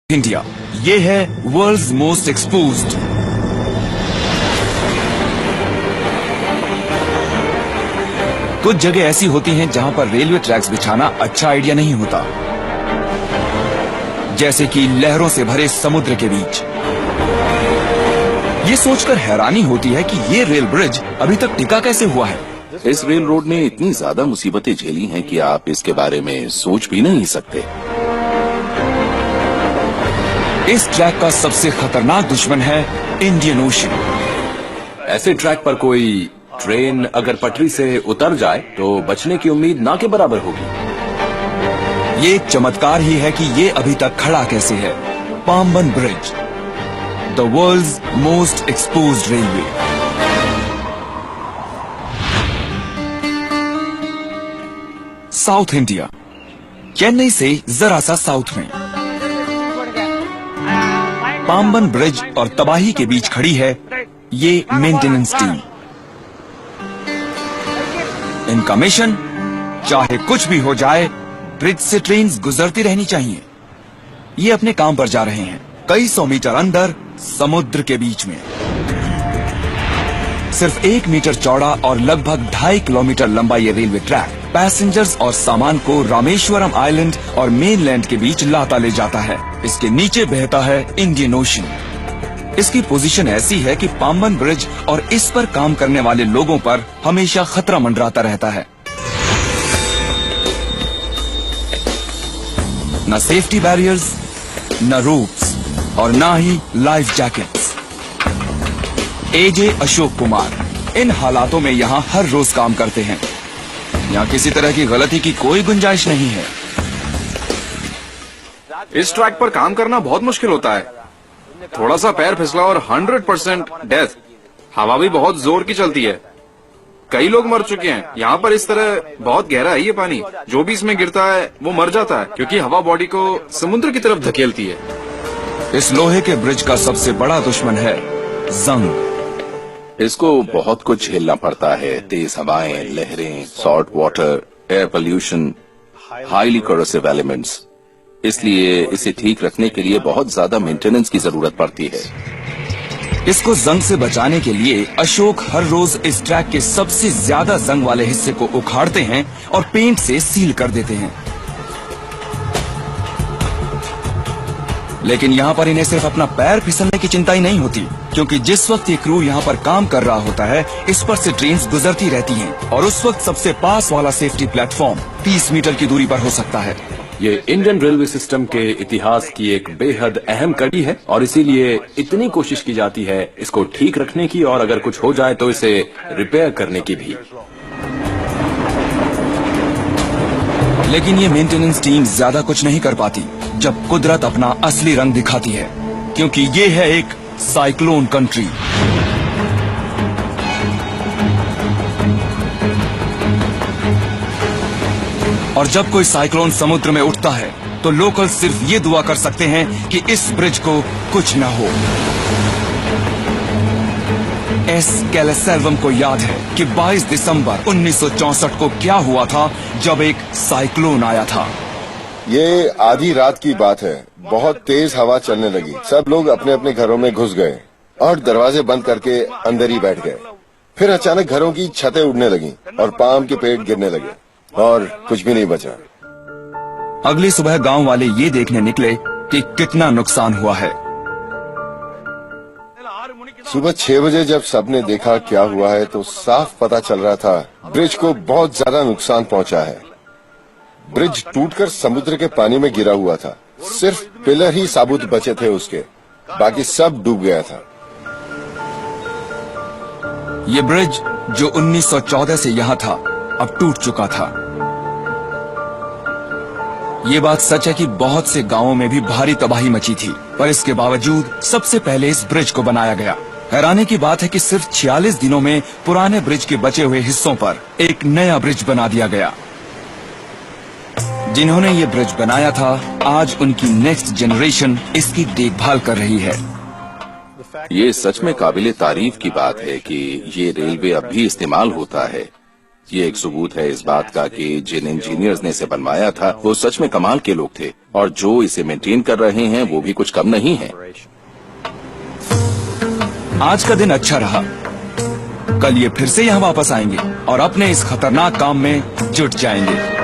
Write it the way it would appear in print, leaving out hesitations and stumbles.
India, ये है world's most exposed. कुछ जगह ऐसी होती हैं जहां पर रेलवे ट्रैक्स बिछाना अच्छा आइडिया नहीं होता, जैसे कि लहरों से भरे समुद्र के बीच। ये सोचकर हैरानी होती है कि ये रेल ब्रिज अभी तक टिका कैसे हुआ है। इस रेल रोड ने इतनी ज्यादा मुसीबतें झेली हैं कि आप इसके बारे में सोच भी नहीं सकते। इस ट्रैक का सबसे खतरनाक दुश्मन है इंडियन ओशन। ऐसे ट्रैक पर कोई ट्रेन अगर पटरी से उतर जाए तो बचने की उम्मीद ना के बराबर होगी। ये एक चमत्कार ही है कि ये अभी तक खड़ा कैसे है। Pamban bridge, the world's most exposed railway. South India, Chennai से जरा सा साउथ में पाम्बन ब्रिज और तबाही के बीच खड़ी है ये मेंटेनेंस टीम। इनका मिशन, चाहे कुछ भी हो जाए, ब्रिज से ट्रेन्स गुजरती रहनी चाहिए। ये अपने काम पर जा रहे हैं, कई सौ मीटर अंदर समुद्र के बीच में। सिर्फ 1 मीटर चौड़ा और लगभग 2.5 किलोमीटर लंबा ये रेलवे ट्रैक पैसेंजर्स और सामान को रामेश्वरम आइलैंड और मेनलैंड के बीच लाता ले जाता है। इसके नीचे बहता है इंडियन ओशन। इसकी पोजीशन ऐसी है कि पाम्बन ब्रिज और इस पर काम करने वाले लोगों पर हमेशा खतरा मंडराता रहता है। न सेफ्टी बैरियर्स, न रोप्स और न ही लाइफ जैकेट्स। एजे अशोक कुमार इन हालातों में यहाँ हर रोज काम करते हैं। यहाँ किसी तरह की गलती की कोई गुंजाइश नहीं है। इस ट्रैक पर काम करना बहुत मुश्किल होता है। थोड़ा सा पैर फिसला और 100% डेथ। हवा भी बहुत जोर की चलती है। कई लोग मर चुके हैं। यहाँ पर इस तरह बहुत गहरा है ये पानी। जो भी इसमें गिरता है वो मर जाता है, क्योंकि हवा बॉडी को समुद्र की तरफ धकेलती है। इस लोहे के ब्रिज का सबसे बड़ा दुश्मन है जंग। इसको बहुत कुछ झेलना पड़ता है। तेज हवाएं, लहरें, salt water, air pollution, highly corrosive elements. इसलिए इसे ठीक रखने के लिए बहुत ज्यादा मेंटेनेंस की जरूरत पड़ती है। इसको जंग से बचाने के लिए अशोक हर रोज इस ट्रैक के सबसे ज्यादा जंग वाले हिस्से को उखाड़ते हैं और पेंट से सील कर देते हैं। लेकिन यहाँ पर इन्हें सिर्फ अपना पैर फिसलने की चिंता ही नहीं होती, क्योंकि जिस वक्त ये क्रू यहाँ पर काम कर रहा होता है, इस पर से ट्रेन्स गुजरती रहती हैं और उस वक्त सबसे पास वाला सेफ्टी प्लेटफॉर्म 30 मीटर की दूरी पर हो सकता है। ये इंडियन रेलवे सिस्टम के इतिहास की एक बेहद अहम कड़ी है और इसीलिए इतनी कोशिश की जाती है इसको ठीक रखने की, और अगर कुछ हो जाए तो इसे रिपेयर करने की भी। लेकिन ये मेंटेनेंस टीम ज्यादा कुछ नहीं कर पाती जब कुदरत अपना असली रंग दिखाती है, क्योंकि ये है एक साइक्लोन कंट्री। और जब कोई साइक्लोन समुद्र में उठता है तो लोकल सिर्फ ये दुआ कर सकते हैं कि इस ब्रिज को कुछ न हो। एस कैलेसेल्वम को याद है कि 22 दिसंबर 1964 को क्या हुआ था जब एक साइक्लोन आया था। ये आधी रात की बात है। बहुत तेज हवा चलने लगी। सब लोग अपने अपने घरों में घुस गए और दरवाजे बंद करके अंदर ही बैठ गए। फिर अचानक घरों की छतें उड़ने लगी और पाम के पेड़ गिरने लगे और कुछ भी नहीं बचा। अगली सुबह गांव वाले ये देखने निकले कि कितना नुकसान हुआ है। सुबह 6 बजे जब सबने देखा क्या हुआ है तो साफ पता चल रहा था ब्रिज को बहुत ज्यादा नुकसान पहुंचा है। ब्रिज टूटकर समुद्र के पानी में गिरा हुआ था। सिर्फ पिलर ही साबुत बचे थे उसके, बाकी सब डूब गया था। ये ब्रिज जो 1914 से यहाँ था अब टूट चुका था। ये बात सच है कि बहुत से गांवों में भी भारी तबाही मची थी, पर इसके बावजूद सबसे पहले इस ब्रिज को बनाया गया। हैरानी की बात है कि सिर्फ 46 दिनों में पुराने ब्रिज के बचे हुए हिस्सों पर एक नया ब्रिज बना दिया गया। जिन्होंने ये ब्रिज बनाया था, आज उनकी नेक्स्ट जनरेशन इसकी देखभाल कर रही है। ये सच में काबिले तारीफ की बात है कि ये रेलवे अब भी इस्तेमाल होता है। ये एक सबूत है इस बात का कि जिन इंजीनियर्स ने इसे बनवाया था वो सच में कमाल के लोग थे, और जो इसे मेंटेन कर रहे हैं वो भी कुछ कम नहीं है। आज का दिन अच्छा रहा। कल ये फिर से यहाँ वापस आएंगे और अपने इस खतरनाक काम में जुट जाएंगे।